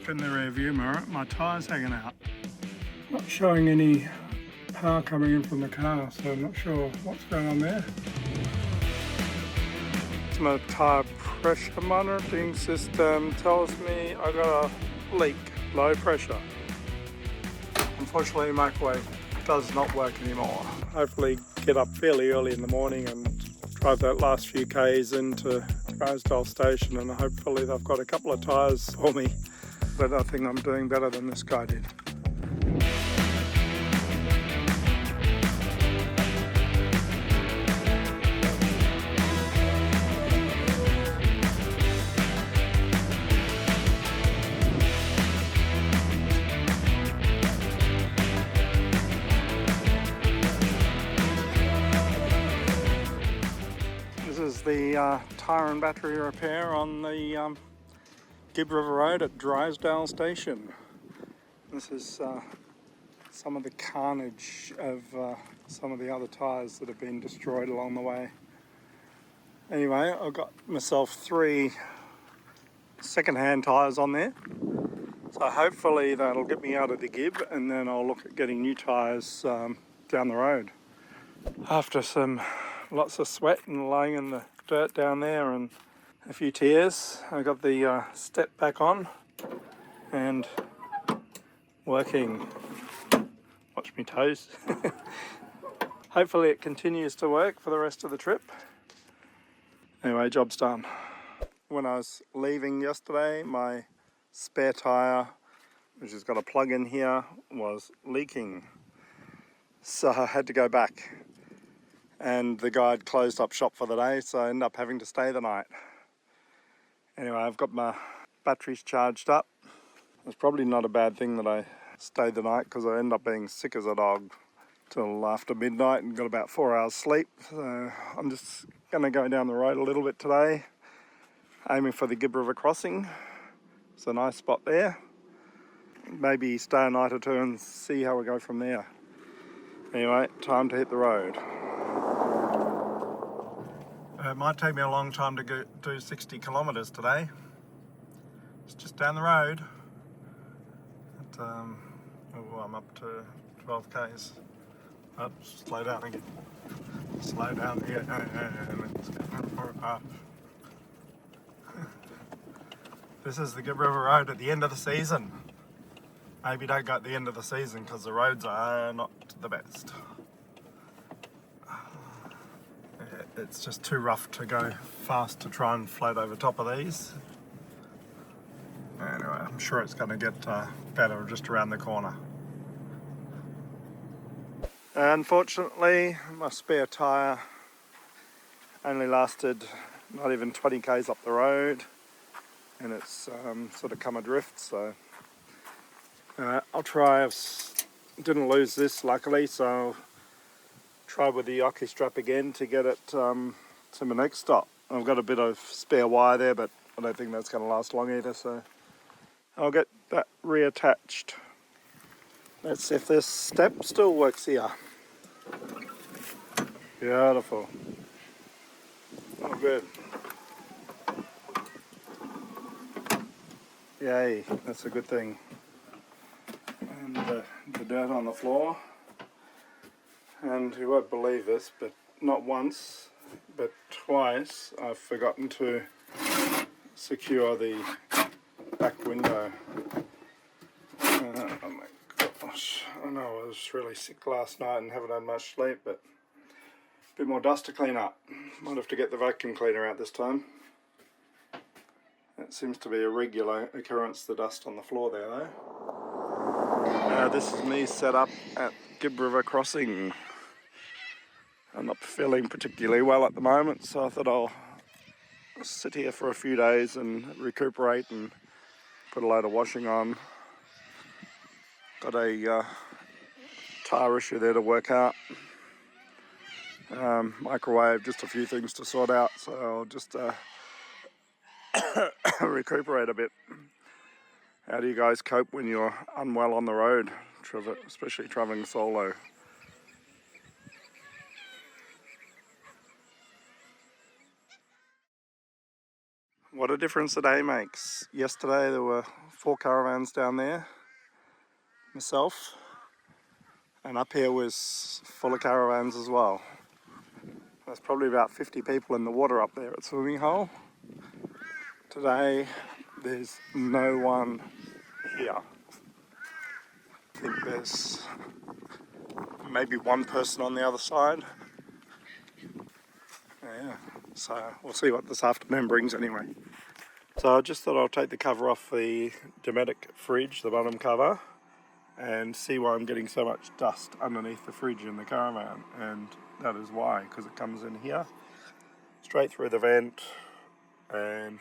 look in the rear view mirror, my tyre's hanging out. Not showing any power coming in from the car, so I'm not sure what's going on there. My tyre pressure monitoring system tells me I got a leak, low pressure. Unfortunately, microwave does not work anymore. Hopefully get up fairly early in the morning and drive that last few Ks into Rosedale station, and hopefully they've got a couple of tyres for me. But I think I'm doing better than this guy did. This is the tyre and battery repair on the Gil River Road at Drysdale Station. This is some of the carnage of some of the other tyres that have been destroyed along the way. Anyway, I've got myself 3 second-hand tyres on there. So hopefully that'll get me out of the Gib, and then I'll look at getting new tyres down the road. After lots of sweat and laying in the dirt down there and a few tears, I got the step back on and working. Watch me toes. Hopefully it continues to work for the rest of the trip. Anyway, job's done. When I was leaving yesterday, my spare tyre, which has got a plug in here, was leaking. So I had to go back. And the guy had closed up shop for the day, so I ended up having to stay the night. Anyway, I've got my batteries charged up. It's probably not a bad thing that I stayed the night, because I ended up being sick as a dog till after midnight and got about 4 hours sleep. So I'm just going to go down the road a little bit today, aiming for the Gil River crossing. It's a nice spot there. Maybe stay a night or two and see how we go from there. Anyway, time to hit the road. It might take me a long time to do 60 kilometres today. It's just down the road. But, I'm up to 12 Ks. Oh, slow down again. Slow down here. This is the Gil River Road at the end of the season. Maybe don't go at the end of the season because the roads are not the best. It's just too rough to go fast to try and float over top of these. Anyway, I'm sure it's going to get better just around the corner. Unfortunately, my spare tyre only lasted not even 20 Ks up the road, and it's sort of come adrift, so I'll try. I didn't lose this luckily, so I'll try with the Oki strap again to get it to my next stop. I've got a bit of spare wire there, but I don't think that's going to last long either, so I'll get that reattached. Let's see if this step still works here. Beautiful. Oh, good. Yay, that's a good thing. And the dirt on the floor. And you won't believe this, but not once, but twice I've forgotten to secure the back window. Oh my gosh, I know I was really sick last night and haven't had much sleep, but a bit more dust to clean up. Might have to get the vacuum cleaner out this time. That seems to be a regular occurrence, the dust on the floor there though. This is me set up at Gil River Crossing. I'm not feeling particularly well at the moment, so I thought I'll sit here for a few days and recuperate and put a load of washing on. Got a tyre issue there to work out. Microwave, just a few things to sort out, so I'll just recuperate a bit. How do you guys cope when you're unwell on the road, especially travelling solo? What a difference a day makes. Yesterday there were 4 caravans down there, myself, and up here was full of caravans as well. There's probably about 50 people in the water up there at swimming hole. Today there's no one here. I think there's maybe one person on the other side. Yeah, so we'll see what this afternoon brings anyway. So I just thought I'll take the cover off the Dometic fridge, the bottom cover, and see why I'm getting so much dust underneath the fridge in the caravan. And that is why, because it comes in here, straight through the vent and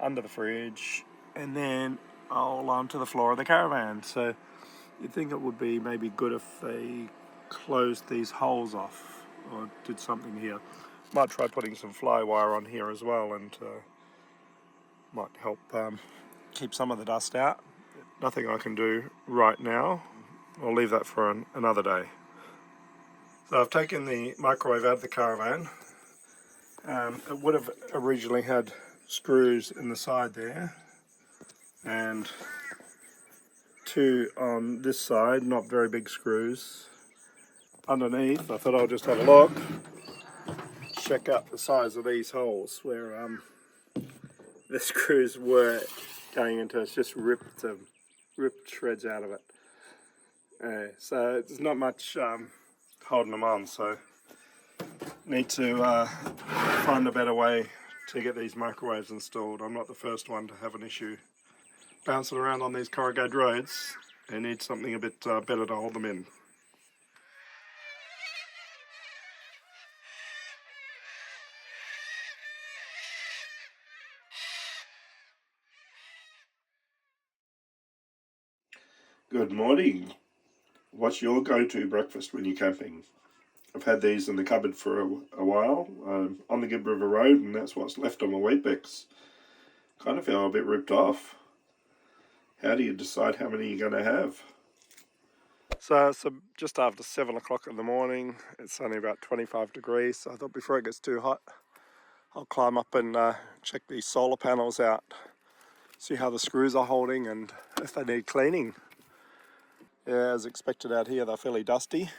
under the fridge, and then all onto the floor of the caravan. So you'd think it would be maybe good if they closed these holes off or did something here. Might try putting some fly wire on here as well, and might help keep some of the dust out. Nothing I can do right now. I'll leave that for another day. So I've taken the microwave out of the caravan. It would have originally had screws in the side there and 2 on this side, not very big screws. Underneath, I thought I'll just have a look, check out the size of these holes where the screws were going into. It's just ripped shreds out of it. So there's not much holding them on, so need to find a better way to get these microwaves installed. I'm not the first one to have an issue bouncing around on these corrugated roads. They need something a bit better to hold them in. Good morning. What's your go-to breakfast when you're camping? I've had these in the cupboard for a while on the Gib River Road, and that's what's left on my Weet-Bix. Kind of feel a bit ripped off. How do you decide how many you're going to have? So it's just after 7 o'clock in the morning. It's only about 25 degrees, so I thought before it gets too hot, I'll climb up and check these solar panels out, see how the screws are holding and if they need cleaning. Yeah, as expected out here, they're fairly dusty.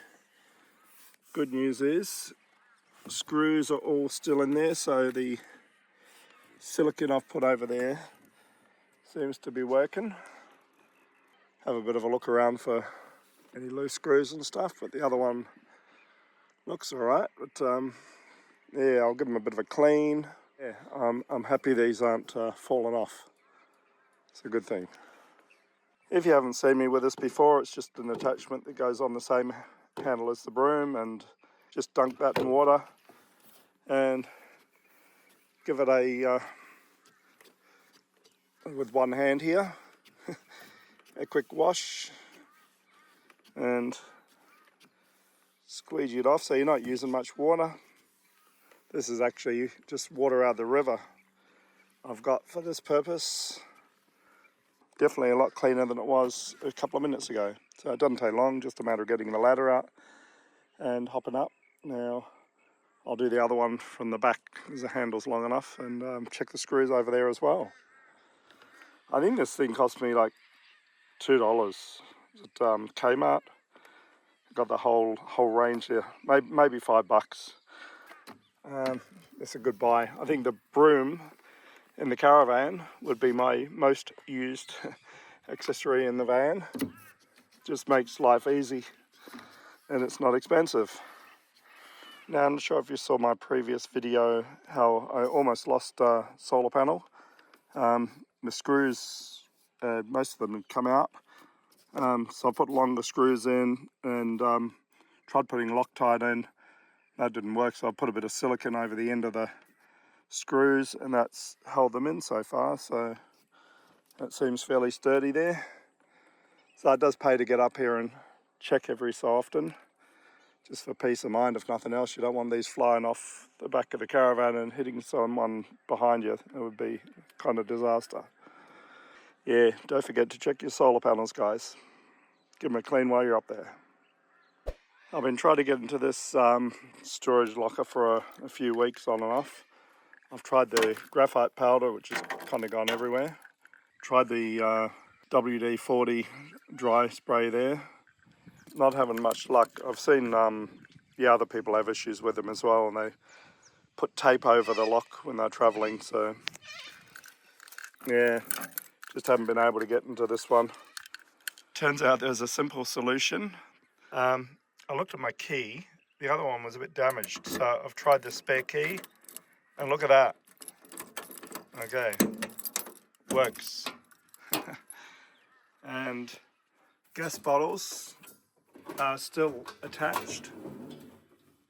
Good news is the screws are all still in there, so the silicone I've put over there seems to be working. Have a bit of a look around for any loose screws and stuff, but the other one looks alright. But yeah, I'll give them a bit of a clean. Yeah, I'm happy these aren't falling off. It's a good thing. If you haven't seen me with this before, it's just an attachment that goes on the same handle as the broom, and just dunk that in water and give it a, with one hand here, a quick wash and squeegee it off so you're not using much water. This is actually just water out of the river I've got for this purpose. Definitely a lot cleaner than it was a couple of minutes ago. So it doesn't take long, just a matter of getting the ladder out and hopping up. Now I'll do the other one from the back because the handle's long enough, and check the screws over there as well. I think this thing cost me like $2 at Kmart. Got the whole range there, maybe $5. It's a good buy. I think the broom in the caravan would be my most used accessory in the van. Just makes life easy and it's not expensive. Now, I'm not sure if you saw my previous video how I almost lost a solar panel. The screws, most of them had come out. So I put longer screws in and tried putting Loctite in. That didn't work, so I put a bit of silicone over the end of the screws, and that's held them in so far, so that seems fairly sturdy there. So it does pay to get up here and check every so often, just for peace of mind. If nothing else, you don't want these flying off the back of the caravan and hitting someone behind you. It would be kind of disaster. Yeah, don't forget to check your solar panels, guys. Give them a clean while you're up there. I've been trying to get into this storage locker for a few weeks on and off. I've tried the graphite powder, which has kind of gone everywhere. Tried the WD-40 dry spray there. Not having much luck. I've seen other people have issues with them as well, and they put tape over the lock when they're travelling, so yeah, just haven't been able to get into this one. Turns out there's a simple solution. I looked at my key. The other one was a bit damaged, so I've tried the spare key, and look at that. Okay, works. And gas bottles are still attached.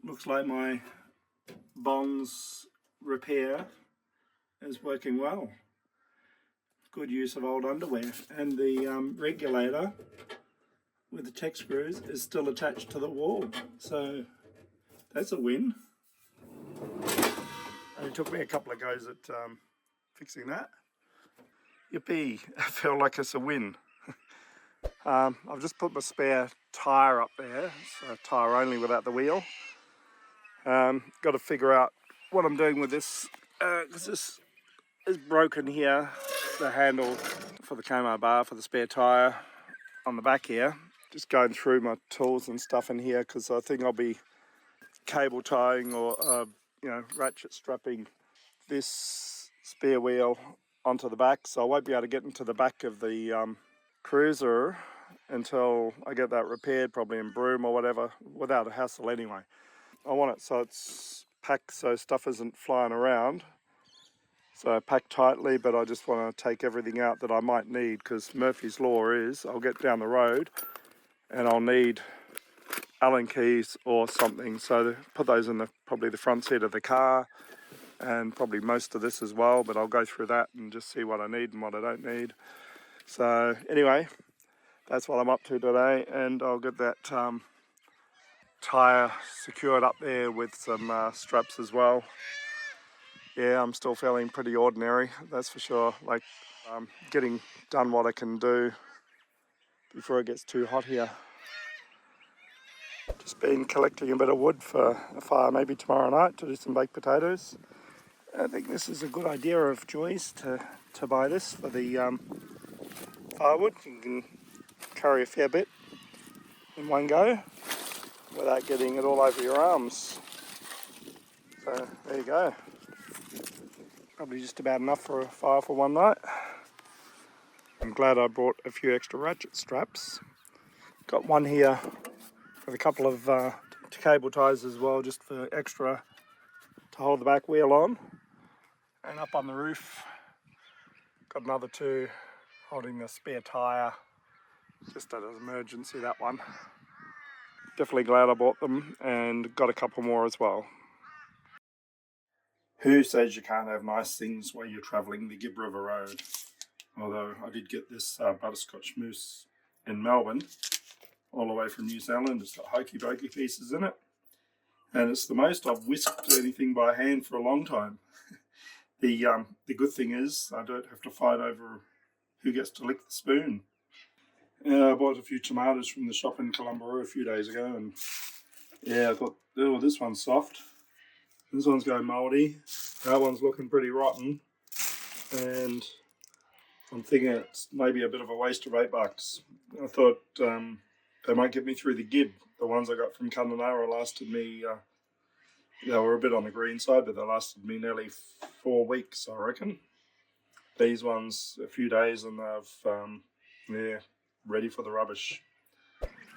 Looks like my bongs repair is working well. Good use of old underwear. And the regulator with the tech screws is still attached to the wall, so that's a win. And it took me a couple of goes at fixing that. Yippee, I feel like it's a win. I've just put my spare tyre up there, so tyre only without the wheel. Got to figure out what I'm doing with this, because this is broken here, the handle for the Kmart bar for the spare tyre on the back here. Just going through my tools and stuff in here, because I think I'll be cable tying or ratchet strapping this spare wheel onto the back, so I won't be able to get into the back of the cruiser until I get that repaired, probably in Broome or whatever, without a hassle anyway. I want it so it's packed so stuff isn't flying around, so packed tightly, but I just want to take everything out that I might need, because Murphy's Law is I'll get down the road and I'll need Allen keys or something, so to put those in probably the front seat of the car, and probably most of this as well, but I'll go through that and just see what I need and what I don't need. So anyway, that's what I'm up to today, and I'll get that tyre secured up there with some straps as well. Yeah, I'm still feeling pretty ordinary, that's for sure. Like getting done what I can do before it gets too hot here. Just been collecting a bit of wood for a fire maybe tomorrow night to do some baked potatoes. I think this is a good idea of Joy's to buy this for the firewood. You can carry a fair bit in one go without getting it all over your arms. So there you go. Probably just about enough for a fire for one night. I'm glad I brought a few extra ratchet straps. Got one here with a couple of cable ties as well, just for extra to hold the back wheel on. And up on the roof, got another two holding the spare tyre, just as an emergency, that one. Definitely glad I bought them, and got a couple more as well. Who says you can't have nice things while you're travelling the Gib River Road? Although I did get this butterscotch mousse in Melbourne, all the way from New Zealand. It's got hokey pokey pieces in it, and it's the most I've whisked anything by hand for a long time. The good thing is I don't have to fight over who gets to lick the spoon. I bought a few tomatoes from the shop in Columbaroo a few days ago, and yeah, I thought, oh, this one's soft. This one's going mouldy. That one's looking pretty rotten, and I'm thinking it's maybe a bit of a waste of $8. I thought they might get me through the Gib. The ones I got from Kununurra lasted me, they were a bit on the green side, but they lasted me nearly 4 weeks, I reckon. These ones, a few days, and they've, ready for the rubbish.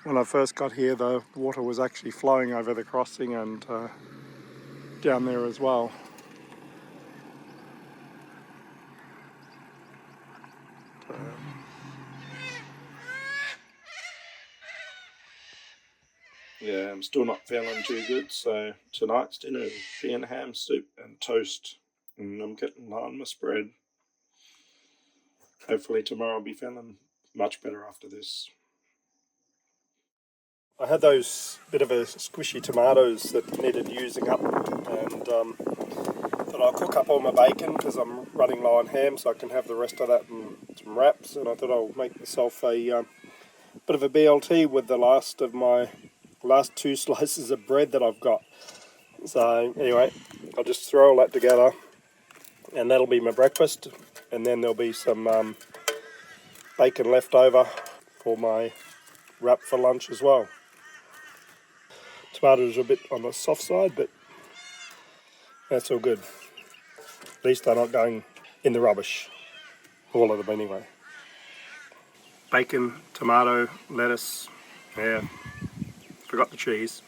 When I first got here, the water was actually flowing over the crossing and down there as well. Yeah, I'm still not feeling too good, so tonight's dinner is pea and ham soup and toast, and I'm getting on my spread. Hopefully tomorrow I'll be feeling much better after this. I had those bit of a squishy tomatoes that needed using up, and thought I'll cook up all my bacon because I'm running low on ham, so I can have the rest of that in some wraps, and I thought I'll make myself a bit of a BLT with the last 2 slices of bread that I've got. So anyway, I'll just throw all that together and that'll be my breakfast, and then there'll be some bacon left over for my wrap for lunch as well. Tomatoes are a bit on the soft side, but that's all good. At least they're not going in the rubbish, all of them anyway. Bacon, tomato, lettuce, yeah, forgot the cheese.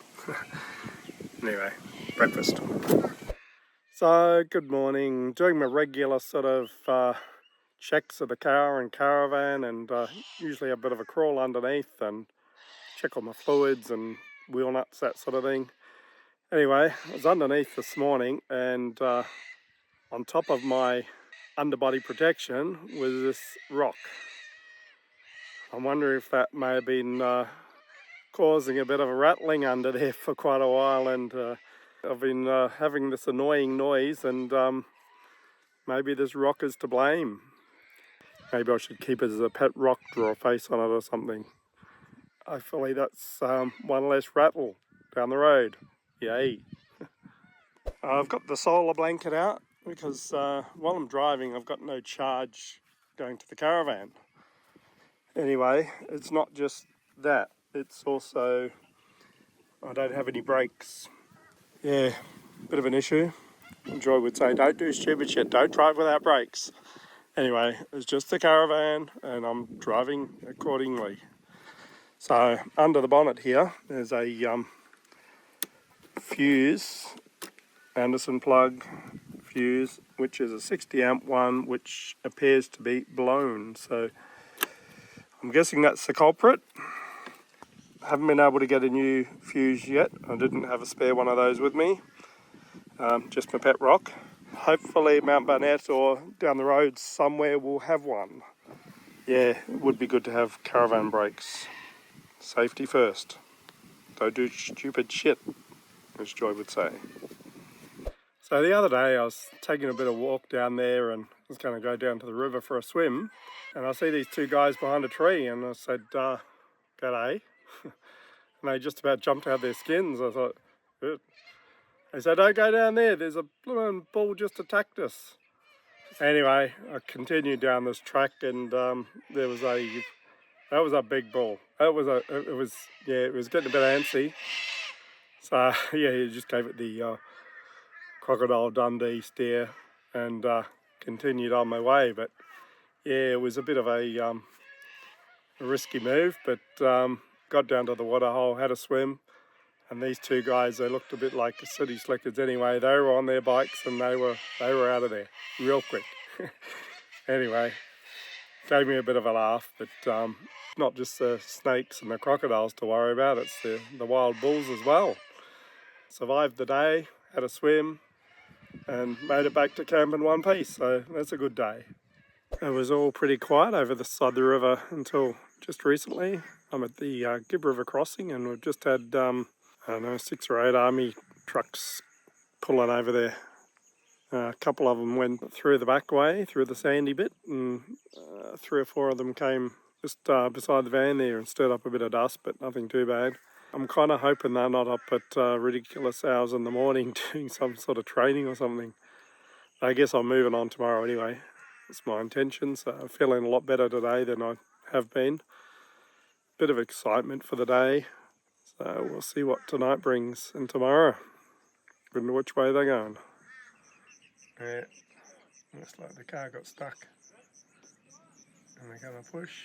Anyway, breakfast. So, good morning. Doing my regular sort of checks of the car and caravan, and usually a bit of a crawl underneath and check on my fluids and wheel nuts, that sort of thing. Anyway, I was underneath this morning, and on top of my underbody protection was this rock. I'm wondering if that may have been causing a bit of a rattling under there for quite a while, and I've been having this annoying noise, and maybe this rock is to blame. Maybe I should keep it as a pet rock, draw a face on it or something. Hopefully that's one less rattle down the road. Yay. I've got the solar blanket out because while I'm driving I've got no charge going to the caravan. Anyway, it's not just that, it's also I don't have any brakes. Yeah, bit of an issue. Joy would say, don't do stupid shit, don't drive without brakes. Anyway, it's just the caravan and I'm driving accordingly. So under the bonnet here there's a fuse, Anderson plug fuse, which is a 60 amp one, which appears to be blown. So I'm guessing that's the culprit. Haven't been able to get a new fuse yet. I didn't have a spare one of those with me. Just my pet rock. Hopefully Mount Barnett or down the road somewhere will have one. Yeah, it would be good to have caravan brakes. Safety first. Don't do stupid shit, as Joy would say. So the other day I was taking a bit of walk down there and was going to go down to the river for a swim, and I see these two guys behind a tree, and I said, g'day. And they just about jumped out of their skins. I thought, good. They said, don't go down there, there's a blooming bull just attacked us. Anyway, I continued down this track, and that was a big bull. It was getting a bit antsy. So yeah, he just gave it the Crocodile Dundee stare and continued on my way. But yeah, it was a bit of a risky move, but got down to the waterhole, had a swim, and these two guys, they looked a bit like city slickers anyway. They were on their bikes and they were out of there real quick. Anyway, gave me a bit of a laugh, but not just the snakes and the crocodiles to worry about, it's the wild bulls as well. Survived the day, had a swim, and made it back to camp in one piece, so that's a good day. It was all pretty quiet over this side of the river until just recently. I'm at the Gib River crossing, and we've just had, 6 or 8 army trucks pulling over there. A couple of them went through the back way, through the sandy bit, and 3 or 4 of them came just beside the van there and stirred up a bit of dust, but nothing too bad. I'm kind of hoping they're not up at ridiculous hours in the morning doing some sort of training or something. I guess I'm moving on tomorrow anyway. It's my intention, so I'm feeling a lot better today than I have been. Bit of excitement for the day, so we'll see what tonight brings and tomorrow. Wonder which way they're going. Yeah, looks like the car got stuck and they're going to push.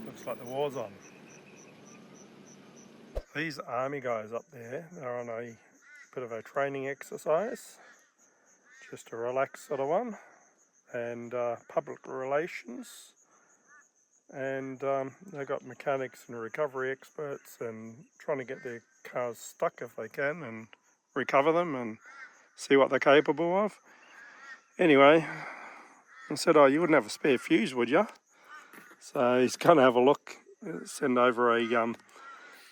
Looks like the war's on. These army guys up there, they're on a bit of a training exercise, just a relaxed sort of one, and public relations, and they've got mechanics and recovery experts and trying to get their cars stuck if they can and recover them and see what they're capable of. Anyway, I said, oh, you wouldn't have a spare fuse, would you? So he's going to have a look, send over a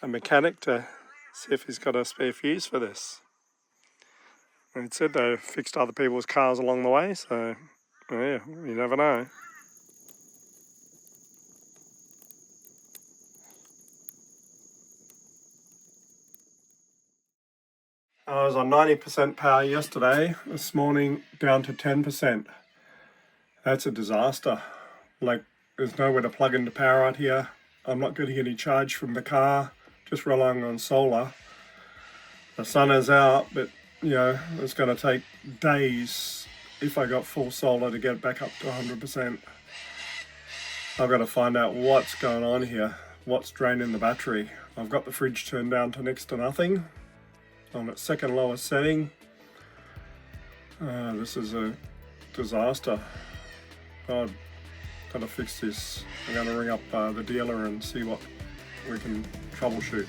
mechanic to see if he's got a spare fuse for this. And it said they fixed other people's cars along the way, so yeah, you never know. I was on 90% power yesterday. This morning down to 10%. That's a disaster. Like, there's nowhere to plug into power out here. I'm not getting any charge from the car, just relying on solar. The sun is out, but you know, it's going to take days if I got full solar to get back up to 100%. I've got to find out what's going on here, what's draining the battery. I've got the fridge turned down to next to nothing on its second lowest setting. This is a disaster. I've got to fix this. I'm going to ring up the dealer and see what we can troubleshoot.